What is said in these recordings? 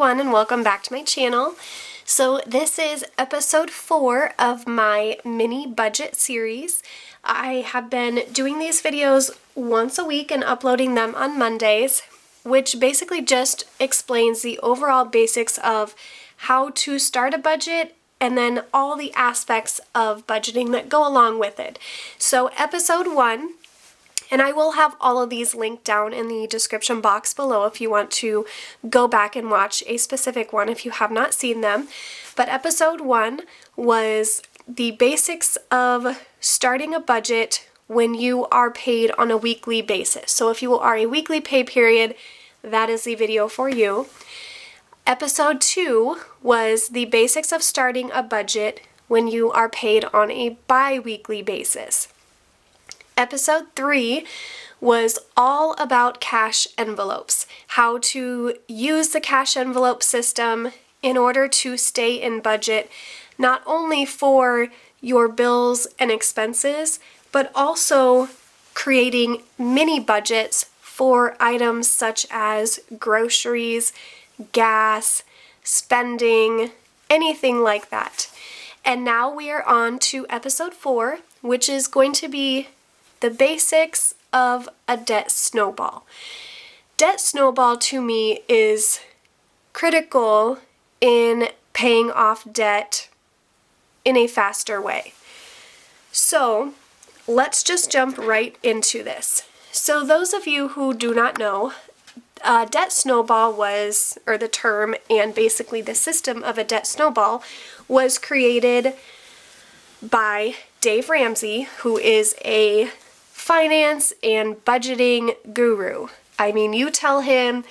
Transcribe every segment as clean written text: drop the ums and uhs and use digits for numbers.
everyone, and welcome back to my channel. So this is episode 4 of my mini budget series. I have been doing these videos once a week and uploading them on Mondays, which basically just explains the overall basics of how to start a budget and then all the aspects of budgeting that go along with it. So episode 1, and I will have all of these linked down in the description box below if you want to go back and watch a specific one if you have not seen them. But episode 1 was the basics of starting a budget when you are paid on a weekly basis. So if you are a weekly pay period, that is the video for you. Episode 2 was the basics of starting a budget when you are paid on a bi-weekly basis. Episode 3 was all about cash envelopes, how to use the cash envelope system in order to stay in budget, not only for your bills and expenses, but also creating mini budgets for items such as groceries, gas, spending, anything like that. And now we are on to episode 4, which is going to be the basics of a debt snowball. Debt snowball to me is critical in paying off debt in a faster way. So let's just jump right into this. So those of you who do not know, debt snowball was, or the term and basically the system of a debt snowball was created by Dave Ramsey, who is a finance and budgeting guru. I mean, you tell him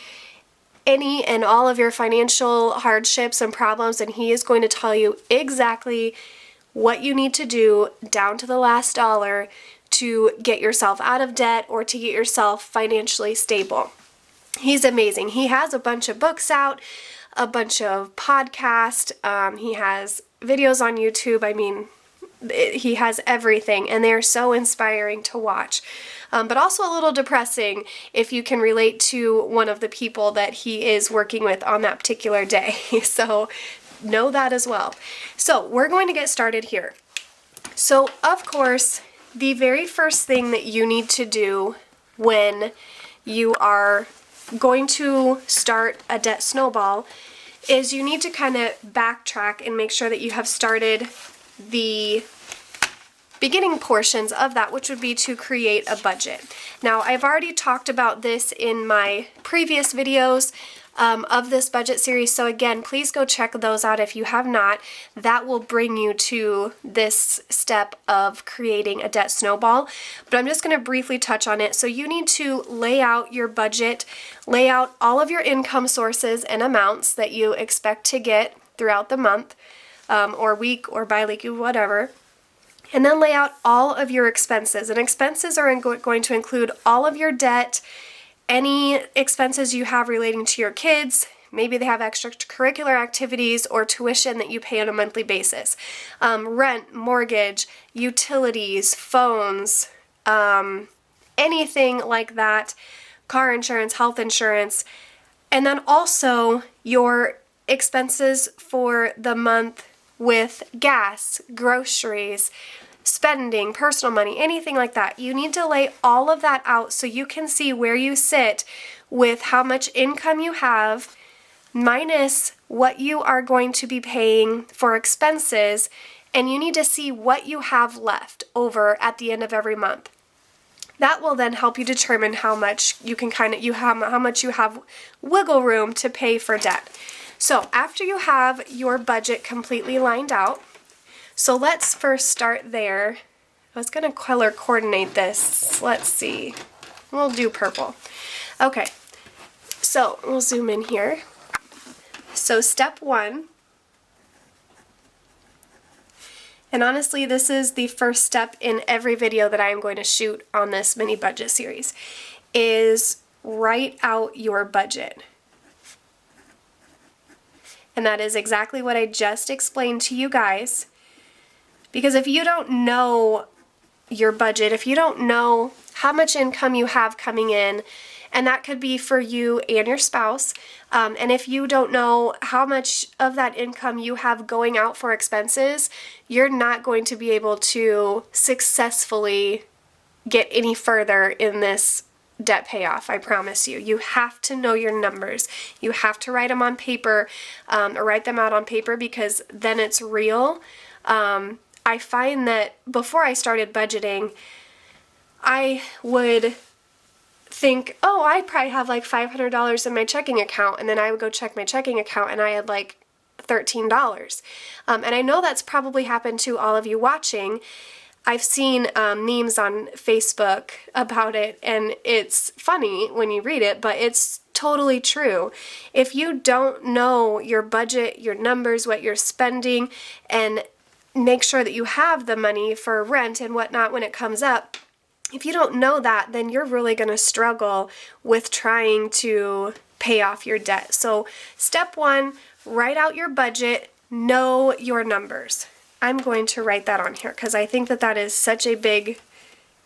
any and all of your financial hardships and problems, and he is going to tell you exactly what you need to do down to the last dollar to get yourself out of debt or to get yourself financially stable. He's amazing. He has a bunch of books out, a bunch of podcasts. He has videos on YouTube. I mean, he has everything, and they're so inspiring to watch, but also a little depressing if you can relate to one of the people that he is working with on that particular day. So know that as well. So we're going to get started here. So of course, the very first thing that you need to do when you are going to start a debt snowball is you need to kind of backtrack and make sure that you have started the beginning portions of that, which would be to create a budget. Now, I've already talked about this in my previous videos of this budget series, so again, please go check those out if you have not. That will bring you to this step of creating a debt snowball, but I'm just going to briefly touch on it. So you need to lay out your budget, lay out all of your income sources and amounts that you expect to get throughout the month, or week or bi-weekly, whatever. And then lay out all of your expenses. And expenses are going to include all of your debt, any expenses you have relating to your kids. Maybe they have extracurricular activities or tuition that you pay on a monthly basis. Rent, mortgage, utilities, phones, anything like that. Car insurance, health insurance. And then also your expenses for the month with gas, groceries, spending, personal money, anything like that. You need to lay all of that out so you can see where you sit with how much income you have minus what you are going to be paying for expenses, and you need to see what you have left over at the end of every month. That will then help you determine how much you can how much you have wiggle room to pay for debt. So after you have your budget completely lined out, so let's first start there. I was going to color coordinate this. Let's see. We'll do purple. Okay, so we'll zoom in here. So step 1, and honestly this is the first step in every video that I am going to shoot on this mini budget series, is write out your budget. And that is exactly what I just explained to you guys. Because if you don't know your budget, if you don't know how much income you have coming in, and that could be for you and your spouse. And if you don't know how much of that income you have going out for expenses, you're not going to be able to successfully get any further in this debt payoff, I promise you. You have to know your numbers. You have to write them on paper, or write them out on paper, because then it's real. I find that before I started budgeting, I would think, oh, I probably have like $500 in my checking account, and then I would go check my checking account and I had like $13. And I know that's probably happened to all of you watching. I've seen memes on Facebook about it, and it's funny when you read it, but it's totally true. If you don't know your budget, your numbers, what you're spending, and make sure that you have the money for rent and whatnot when it comes up, if you don't know that, then you're really going to struggle with trying to pay off your debt. So step one, write out your budget, know your numbers. I'm going to write that on here because I think that that is such a big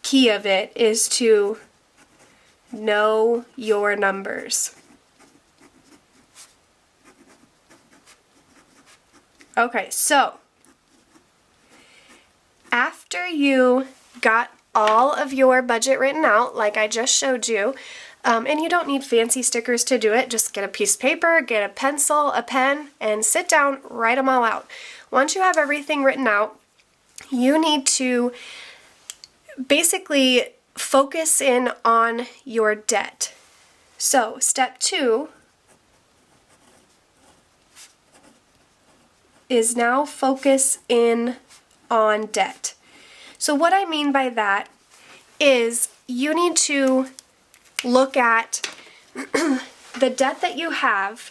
key of it, is to know your numbers. Okay, so after you got all of your budget written out, like I just showed you, and you don't need fancy stickers to do it, just get a piece of paper, get a pencil, a pen, and sit down, write them all out. Once you have everything written out, you need to basically focus in on your debt. So step 2 is now focus in on debt. So what I mean by that is you need to look at the debt that you have,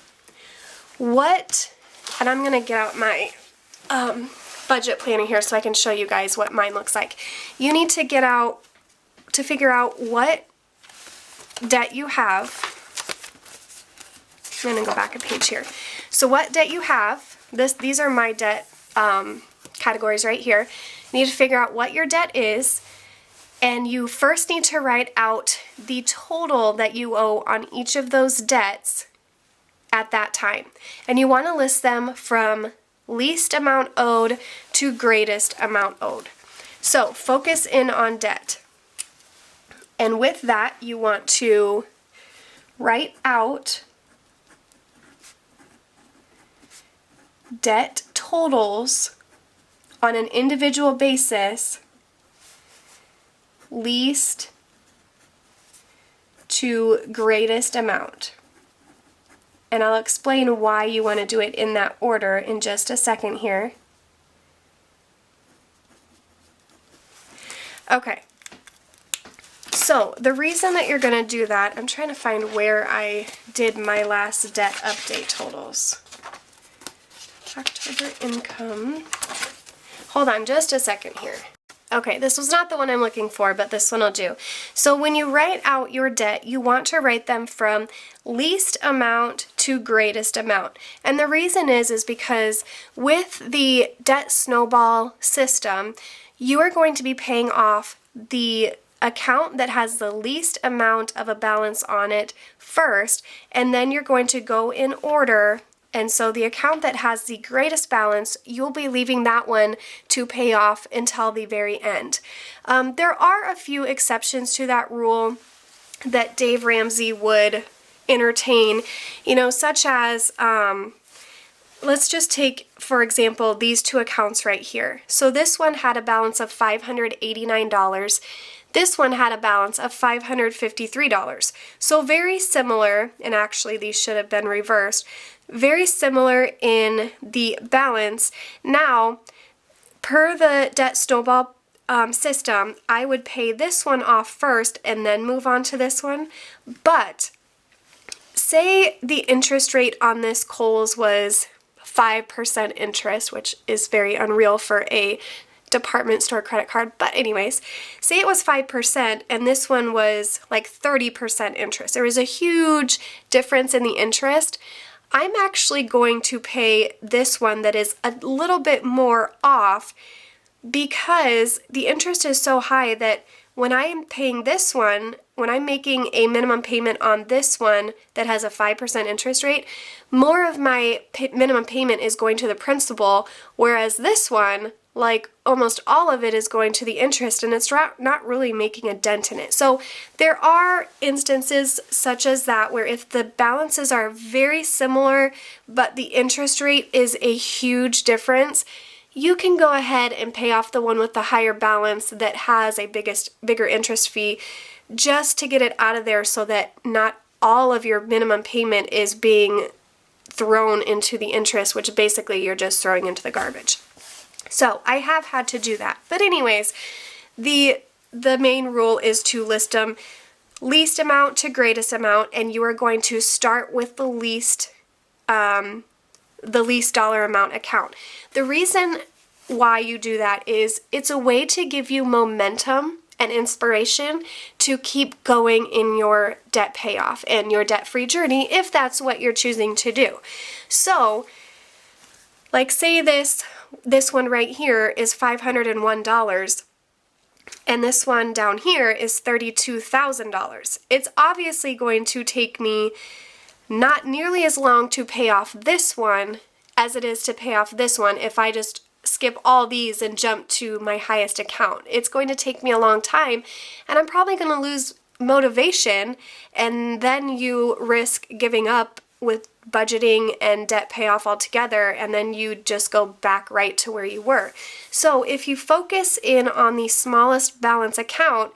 and I'm going to get out my budget planner here so I can show you guys what mine looks like. You need to figure out what debt you have. I'm going to go back a page here. So what debt you have, these are my debt categories right here. You need to figure out what your debt is, and you first need to write out the total that you owe on each of those debts at that time. And you want to list them from least amount owed to greatest amount owed. So focus in on debt. And with that, you want to write out debt totals on an individual basis, least to greatest amount. And I'll explain why you want to do it in that order in just a second here. Okay, so the reason that you're going to do that, I'm trying to find where I did my last debt update totals. October income. Hold on just a second here. Okay, this was not the one I'm looking for, but this one will do. So when you write out your debt, you want to write them from least amount to greatest amount. And the reason is because with the debt snowball system, you are going to be paying off the account that has the least amount of a balance on it first, and then you're going to go in order. And so the account that has the greatest balance, you'll be leaving that one to pay off until the very end. There are a few exceptions to that rule that Dave Ramsey would entertain, such as, let's just take, for example, these two accounts right here. So this one had a balance of $589. This one had a balance of $553. So very similar, and actually these should have been reversed, very similar in the balance. Now, per the debt snowball system, I would pay this one off first and then move on to this one. But say the interest rate on this Kohl's was 5% interest, which is very unreal for a department store credit card, but anyways, say it was 5% and this one was like 30% interest. There was a huge difference in the interest. I'm actually going to pay this one that is a little bit more off because the interest is so high that when I am paying this one, when I'm making a minimum payment on this one that has a 5% interest rate, more of my minimum payment is going to the principal, whereas this one, like almost all of it is going to the interest, and it's not really making a dent in it. So there are instances such as that where if the balances are very similar but the interest rate is a huge difference, you can go ahead and pay off the one with the higher balance that has a bigger interest fee, just to get it out of there so that not all of your minimum payment is being thrown into the interest, which basically you're just throwing into the garbage. So I have had to do that. But anyways, the main rule is to list them least amount to greatest amount, and you are going to start with the least dollar amount account. The reason why you do that is it's a way to give you momentum and inspiration to keep going in your debt payoff and your debt-free journey if that's what you're choosing to do. So, like say this one right here is $501 and this one down here is $32,000. It's obviously going to take me not nearly as long to pay off this one as it is to pay off this one if I just skip all these and jump to my highest account. It's going to take me a long time, and I'm probably going to lose motivation, and then you risk giving up with budgeting and debt payoff altogether, and then you just go back right to where you were. So if you focus in on the smallest balance account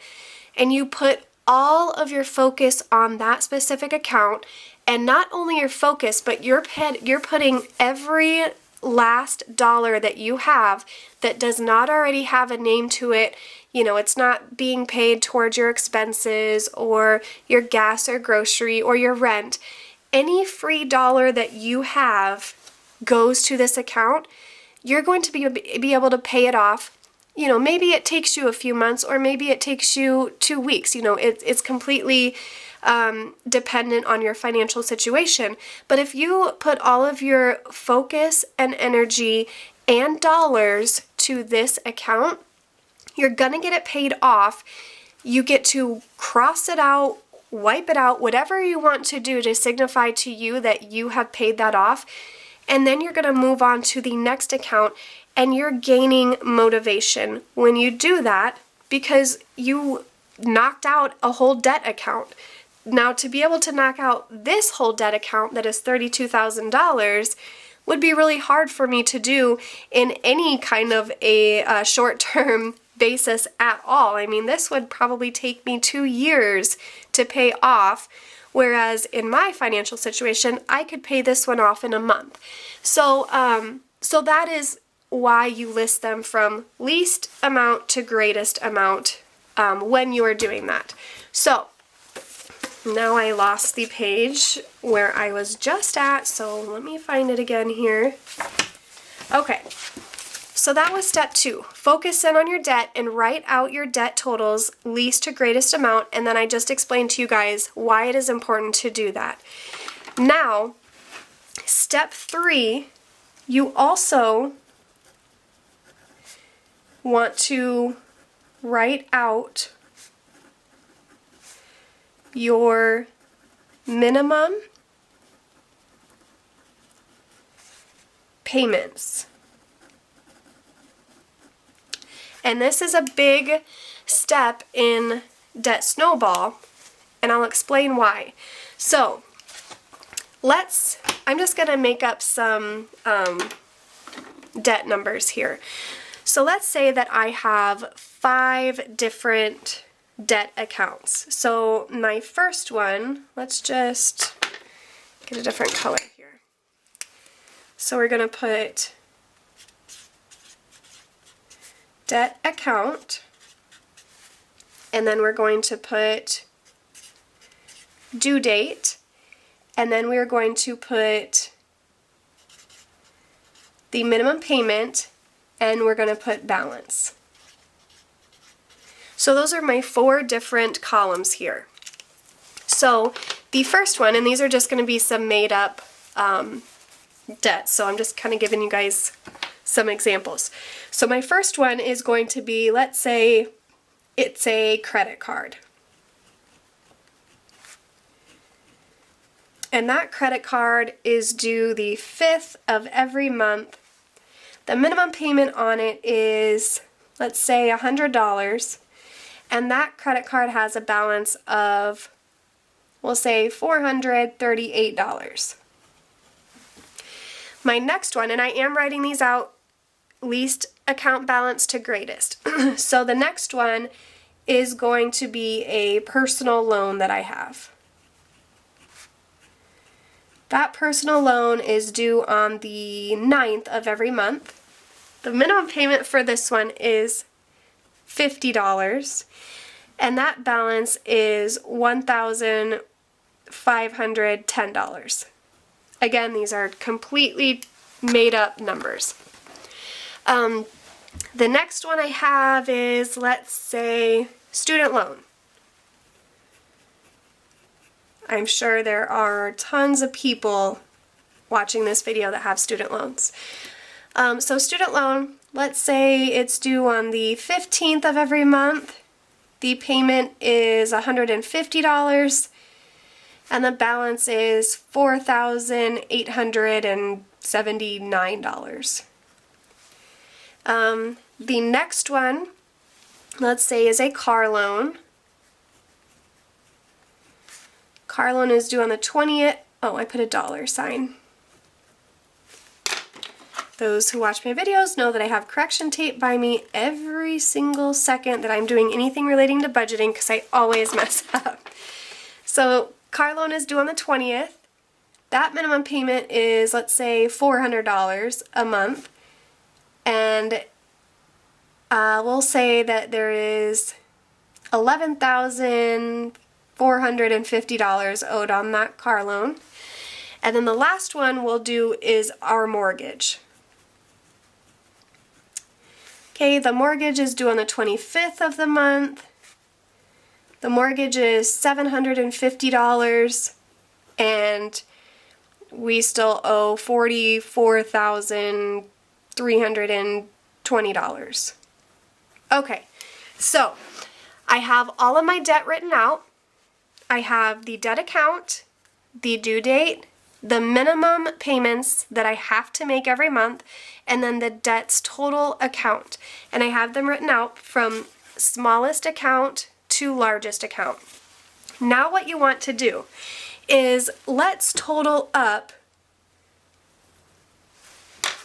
and you put all of your focus on that specific account, and not only your focus, but you're putting every last dollar that you have that does not already have a name to it, you know, it's not being paid towards your expenses or your gas or grocery or your rent. Any free dollar that you have goes to this account. You're going to be able to pay it off. You know, maybe it takes you a few months, or maybe it takes you 2 weeks. You know, it's completely dependent on your financial situation. But if you put all of your focus and energy and dollars to this account, you're gonna get it paid off. You get to cross it out, wipe it out, whatever you want to do to signify to you that you have paid that off. And then you're gonna move on to the next account, and you're gaining motivation when you do that because you knocked out a whole debt account. Now, to be able to knock out this whole debt account that is $32,000 would be really hard for me to do in any kind of a short-term basis at all. I mean, this would probably take me 2 years to pay off, whereas in my financial situation, I could pay this one off in a month. So that is why you list them from least amount to greatest amount when you are doing that. So now I lost the page where I was just at, so let me find it again here. Okay, so that was step 2. Focus in on your debt and write out your debt totals, least to greatest amount, and then I just explained to you guys why it is important to do that. Now, step 3, you also want to write out your minimum payments. And this is a big step in Debt Snowball, and I'll explain why. So, I'm just going to make up some debt numbers here. So let's say that I have 5 different debt accounts. So my first one, let's just get a different color here. So we're going to put debt account, and then we're going to put due date, and then we're going to put the minimum payment, and we're going to put balance. So those are my 4 different columns here. So the first one, and these are just going to be some made up debts, so I'm just kind of giving you guys some examples. So my first one is going to be, let's say it's a credit card. and that credit card is due the 5th of every month. The minimum payment on it is, let's say, $100, and that credit card has a balance of, we'll say, $438. My next one, and I am writing these out least account balance to greatest. So the next one is going to be a personal loan that I have. That personal loan is due on the 9th of every month. The minimum payment for this one is $50, and that balance is $1,510. Again, these are completely made up numbers. The next one I have is, let's say, student loan. I'm sure there are tons of people watching this video that have student loans. So student loan, let's say it's due on the 15th of every month. The payment is $150, and the balance is $4,879. The next one, let's say, is a car loan. Car loan is due on the 20th. Oh, I put a dollar sign. Those who watch my videos know that I have correction tape by me every single second that I'm doing anything relating to budgeting because I always mess up. So car loan is due on the 20th. That minimum payment is, let's say, $400 a month. And we'll say that there is $11,450 owed on that car loan. And then the last one we'll do is our mortgage. Okay, the mortgage is due on the 25th of the month. The mortgage is $750, and we still owe $44,320. Okay, so I have all of my debt written out. I have the debt account, the due date, the minimum payments that I have to make every month, and then the debt's total account. And I have them written out from smallest account to largest account. Now what you want to do is let's total up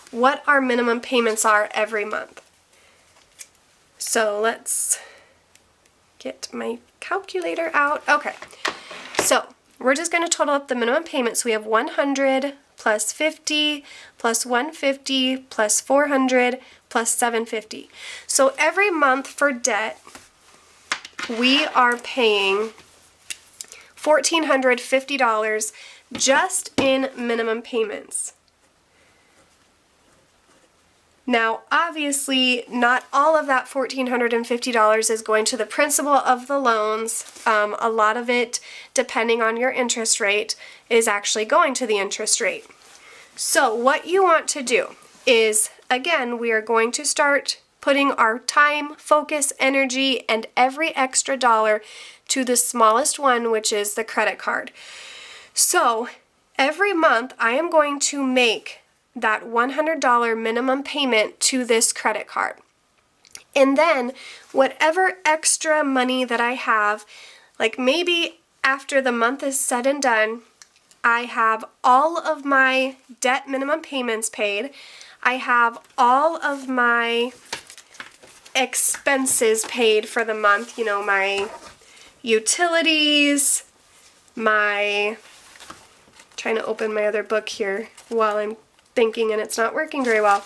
what our minimum payments are every month. So let's get my calculator out. Okay, so we're just going to total up the minimum payments. We have 100 plus 50 plus 150 plus 400 plus 750. So every month for debt, we are paying $1,450 just in minimum payments. Now, obviously, not all of that $1,450 is going to the principal of the loans. A lot of it, depending on your interest rate, is actually going to the interest rate. So what you want to do is, again, we are going to start putting our time, focus, energy, and every extra dollar to the smallest one, which is the credit card. So every month, I am going to make that $100 minimum payment to this credit card. And then whatever extra money that I have, like maybe after the month is said and done, I have all of my debt minimum payments paid. I have all of my expenses paid for the month, you know, my utilities, trying to open my other book here while I'm thinking and it's not working very well.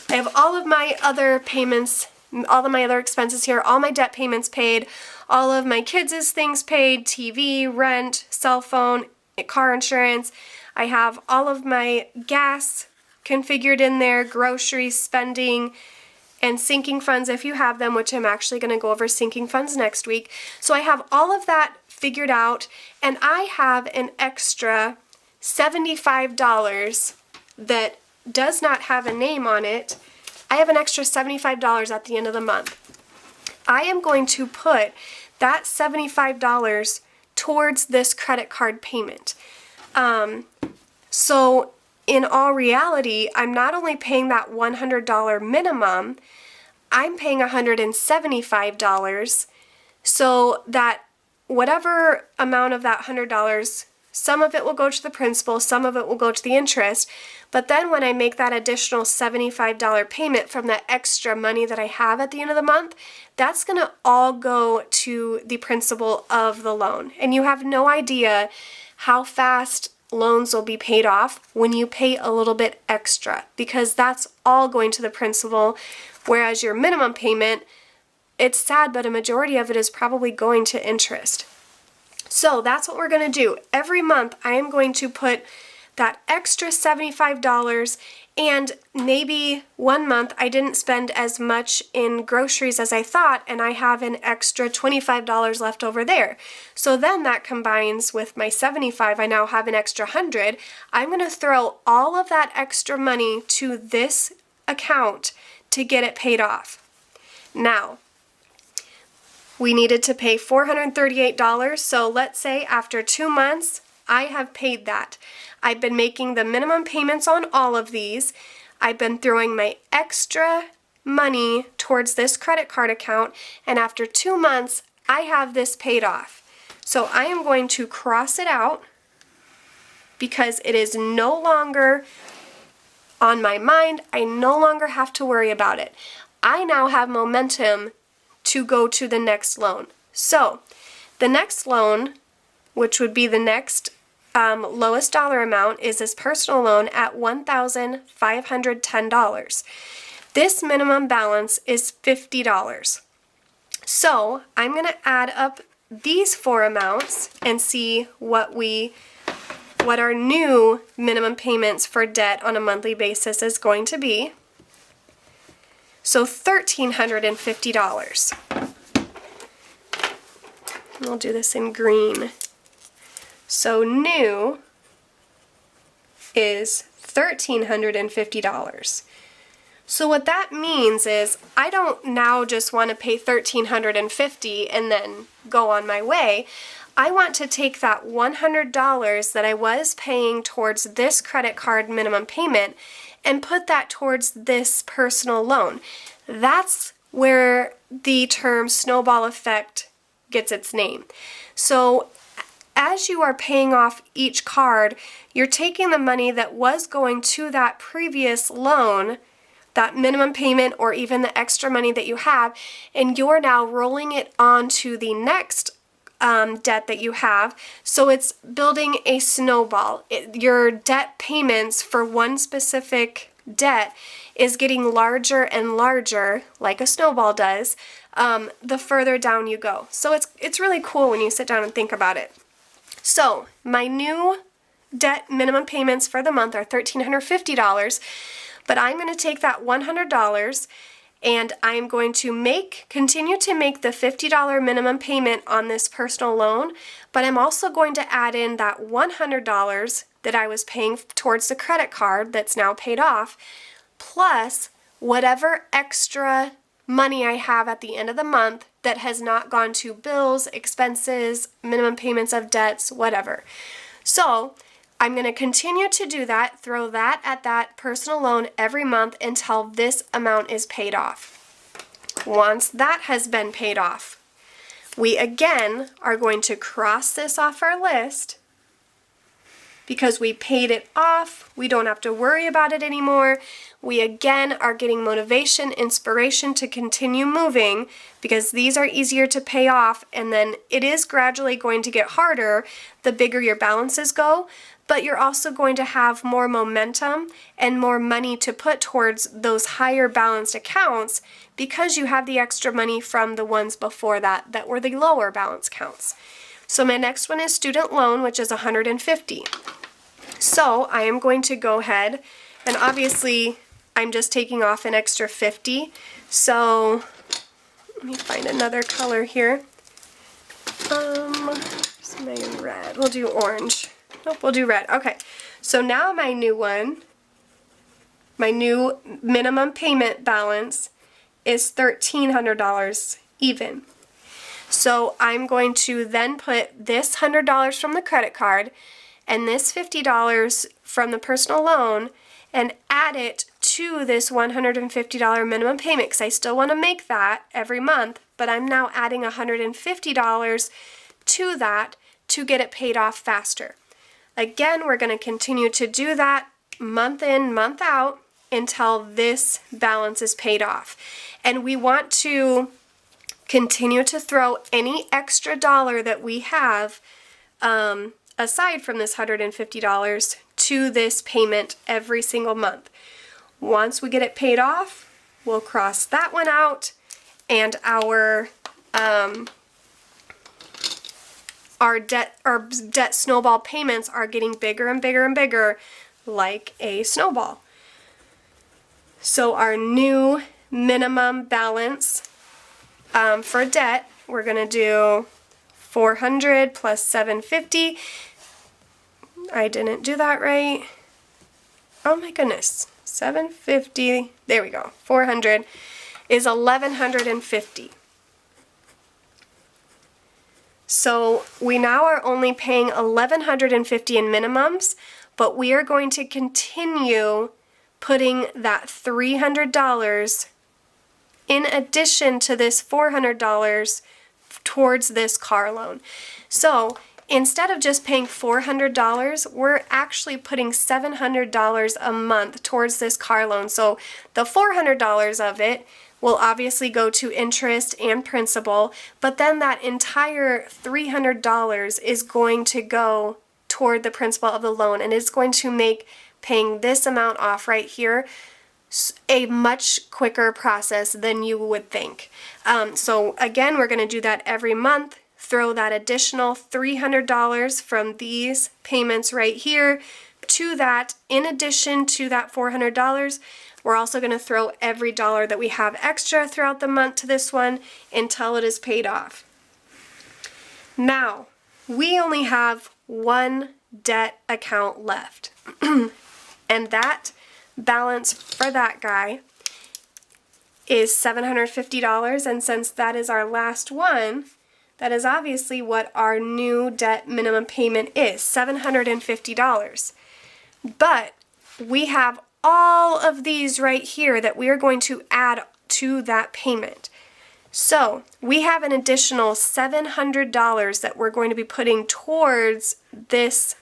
I have all of my other payments, all of my other expenses here, all my debt payments paid, all of my kids' things paid, TV, rent, cell phone, car insurance. I have all of my gas configured in there, groceries, spending, and sinking funds if you have them, which I'm actually going to go over sinking funds next week. So I have all of that figured out, and I have an extra $75 that does not have a name on it. I have an extra $75 at the end of the month. I am going to put that $75 towards this credit card payment. So in all reality, I'm not only paying that $100 minimum, I'm paying $175, so that whatever amount of that $100, some of it will go to the principal, some of it will go to the interest, but then when I make that additional $75 payment from that extra money that I have at the end of the month, that's going to all go to the principal of the loan. And you have no idea how fast loans will be paid off when you pay a little bit extra, because that's all going to the principal, whereas your minimum payment, it's sad, but a majority of it is probably going to interest. So that's what we're going to do. Every month I am going to put that extra $75, and maybe one month I didn't spend as much in groceries as I thought, and I have an extra $25 left over there. So then that combines with my $75, I now have an extra $100. I'm going to throw all of that extra money to this account to get it paid off. Now, we needed to pay $438, so let's say after 2 months, I have paid that. I've been making the minimum payments on all of these. I've been throwing my extra money towards this credit card account, and after 2 months, I have this paid off. So I am going to cross it out because it is no longer on my mind. I no longer have to worry about it. I now have momentum to go to the next loan. So the next loan, which would be the next lowest dollar amount, is this personal loan at $1,510. This minimum balance is $50. So I'm going to add up these four amounts and see what our new minimum payments for debt on a monthly basis is going to be. So $1,350. We'll do this in green. So new is $1,350. So what that means is I don't now just want to pay $1,350 and then go on my way. I want to take that $100 that I was paying towards this credit card minimum payment and put that towards this personal loan. That's where the term snowball effect gets its name. So as you are paying off each card, you're taking the money that was going to that previous loan, that minimum payment, or even the extra money that you have, and you're now rolling it onto the next debt that you have. So it's building a snowball. Your debt payments for one specific debt is getting larger and larger, like a snowball does, the further down you go. So it's really cool when you sit down and think about it. So my new debt minimum payments for the month are $1,350, but I'm going to take that $100 and I'm going to continue to make the $50 minimum payment on this personal loan, but I'm also going to add in that $100 that I was paying towards the credit card that's now paid off, plus whatever extra money I have at the end of the month that has not gone to bills, expenses, minimum payments of debts, whatever. So I'm going to continue to do that, throw that at that personal loan every month until this amount is paid off. Once that has been paid off, we again are going to cross this off our list because we paid it off. We don't have to worry about it anymore. We again are getting motivation, inspiration to continue moving because these are easier to pay off, and then it is gradually going to get harder the bigger your balances go, but you're also going to have more momentum and more money to put towards those higher balanced accounts because you have the extra money from the ones before that were the lower balance accounts. So my next one is student loan, which is $150. So I am going to go ahead, and obviously I'm just taking off an extra $50. So let me find another color here. Where's my red? We'll do orange. Nope, we'll do red. Okay, so now my new one, my new minimum payment balance is $1,300 even. So I'm going to then put this $100 from the credit card, and this $50 from the personal loan and add it to this $150 minimum payment, because I still want to make that every month, but I'm now adding $150 to that to get it paid off faster. Again, we're going to continue to do that month in, month out until this balance is paid off. And we want to continue to throw any extra dollar that we have aside from this $150 to this payment every single month. Once we get it paid off, we'll cross that one out, and our debt snowball payments are getting bigger and bigger and bigger, like a snowball. So our new minimum balance for debt, we're going to do $400 plus $750. I didn't do that right. Oh my goodness. $750. There we go. $400 is $1,150. So we now are only paying $1,150 in minimums, but we are going to continue putting that $300 in addition to this $400 towards this car loan. So instead of just paying $400, we're actually putting $700 a month towards this car loan. So the $400 of it will obviously go to interest and principal, but then that entire $300 is going to go toward the principal of the loan, and it's going to make paying this amount off right here a much quicker process than you would think. So again, we're going to do that every month. Throw that additional $300 from these payments right here to that, in addition to that $400. We're also going to throw every dollar that we have extra throughout the month to this one until it is paid off. Now, we only have one debt account left, and that balance for that guy is $750, and since that is our last one, that is obviously what our new debt minimum payment is, $750. But we have all of these right here that we are going to add to that payment. So we have an additional $700 that we're going to be putting towards this,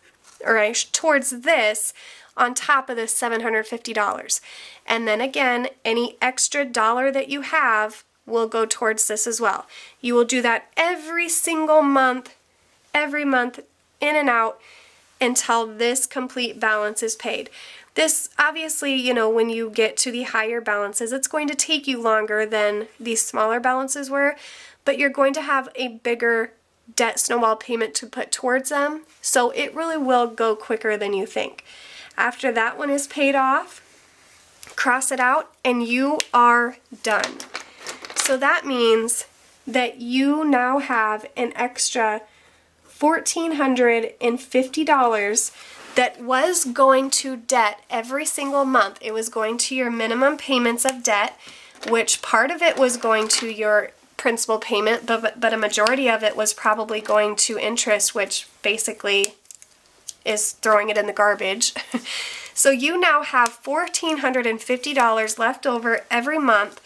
towards this, on top of this $750. And then again, any extra dollar that you have will go towards this as well. You will do that every single month, every month, in and out, until this complete balance is paid. This, obviously, you know, when you get to the higher balances, it's going to take you longer than these smaller balances were, but you're going to have a bigger debt snowball payment to put towards them, so it really will go quicker than you think. After that one is paid off, cross it out, and you are done. So that means that you now have an extra $1,450 that was going to debt every single month. It was going to your minimum payments of debt, which part of it was going to your principal payment, but a majority of it was probably going to interest, which basically is throwing it in the garbage. So you now have $1,450 left over every month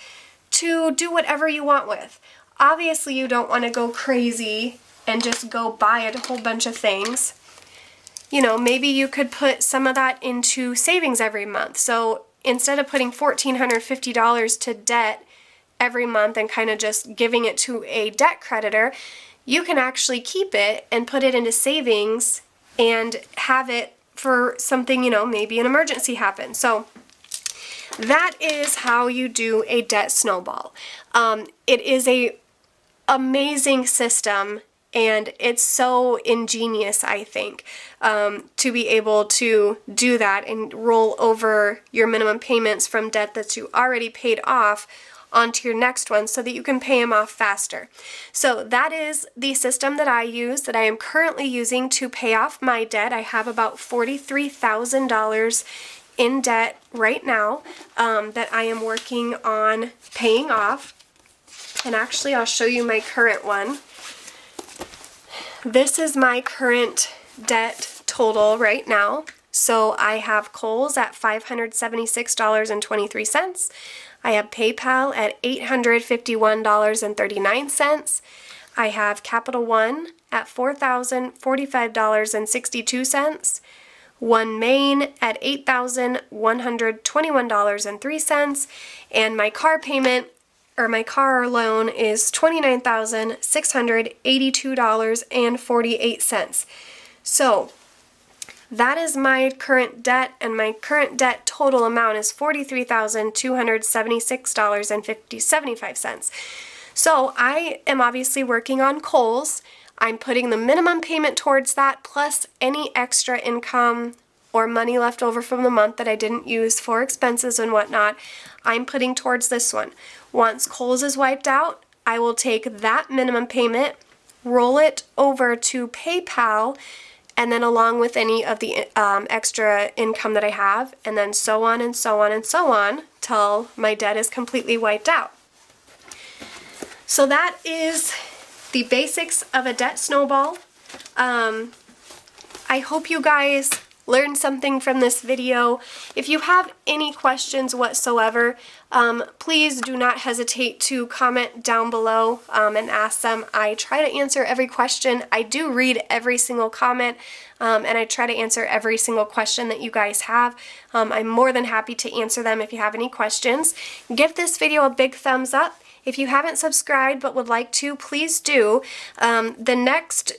to do whatever you want with. Obviously, you don't want to go crazy and just go buy a whole bunch of things. You know, maybe you could put some of that into savings every month. So instead of putting $1,450 to debt every month and kind of just giving it to a debt creditor, you can actually keep it and put it into savings and have it for something, you know, maybe an emergency happens. So that is how you do a debt snowball. It is a amazing system, and it's so ingenious, I think, to be able to do that and roll over your minimum payments from debt that you already paid off onto your next one so that you can pay them off faster. So that is the system that I use, that I am currently using to pay off my debt. I have about $43,000 in debt right now that I am working on paying off. And actually, I'll show you my current one. This is my current debt total right now. So I have Kohl's at $576.23. I have PayPal at $851.39. I have Capital One at $4,045.62. One Main at $8,121.03, and my car payment, or my car loan, is $29,682.48. So that is my current debt, and my current debt total amount is $43,276.75. So I am obviously working on Kohl's. I'm putting the minimum payment towards that, plus any extra income or money left over from the month that I didn't use for expenses and whatnot, I'm putting towards this one. Once Kohl's is wiped out, I will take that minimum payment, roll it over to PayPal, and then along with any of the extra income that I have, and then so on and so on and so on till my debt is completely wiped out. So that is the basics of a debt snowball. I hope you guys learned something from this video. If you have any questions whatsoever, please do not hesitate to comment down below and ask them. I try to answer every question. I do read every single comment, and I try to answer every single question that you guys have. I'm more than happy to answer them if you have any questions. Give this video a big thumbs up. If you haven't subscribed but would like to, please do. The next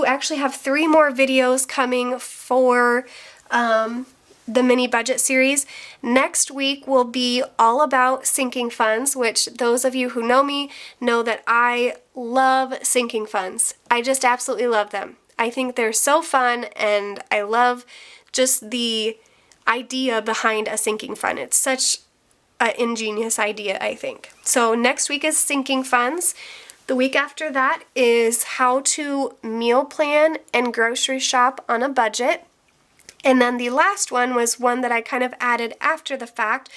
actually have 3 more videos coming for the mini budget series. Next week will be all about sinking funds, which those of you who know me know that I love sinking funds. I just absolutely love them. I think they're so fun, and I love just the idea behind a sinking fund. It's such an ingenious idea, I think. So next week is sinking funds. The week after that is how to meal plan and grocery shop on a budget. And then the last one was one that I kind of added after the fact,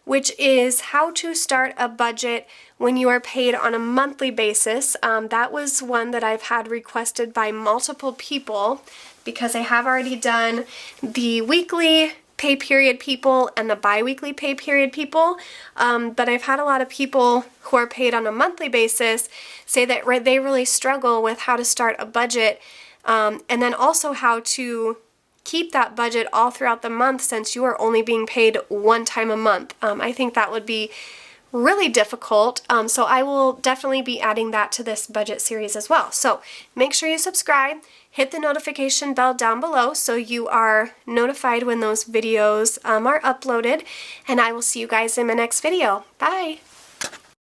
which is how to start a budget when you are paid on a monthly basis. That was one that I've had requested by multiple people because I have already done the weekly pay period people and the bi-weekly pay period people, but I've had a lot of people who are paid on a monthly basis say that they really struggle with how to start a budget, and then also how to keep that budget all throughout the month since you are only being paid one time a month. I think that would be really difficult, so I will definitely be adding that to this budget series as well. So make sure you subscribe, hit the notification bell down below so you are notified when those videos are uploaded, and I will see you guys in my next video. Bye!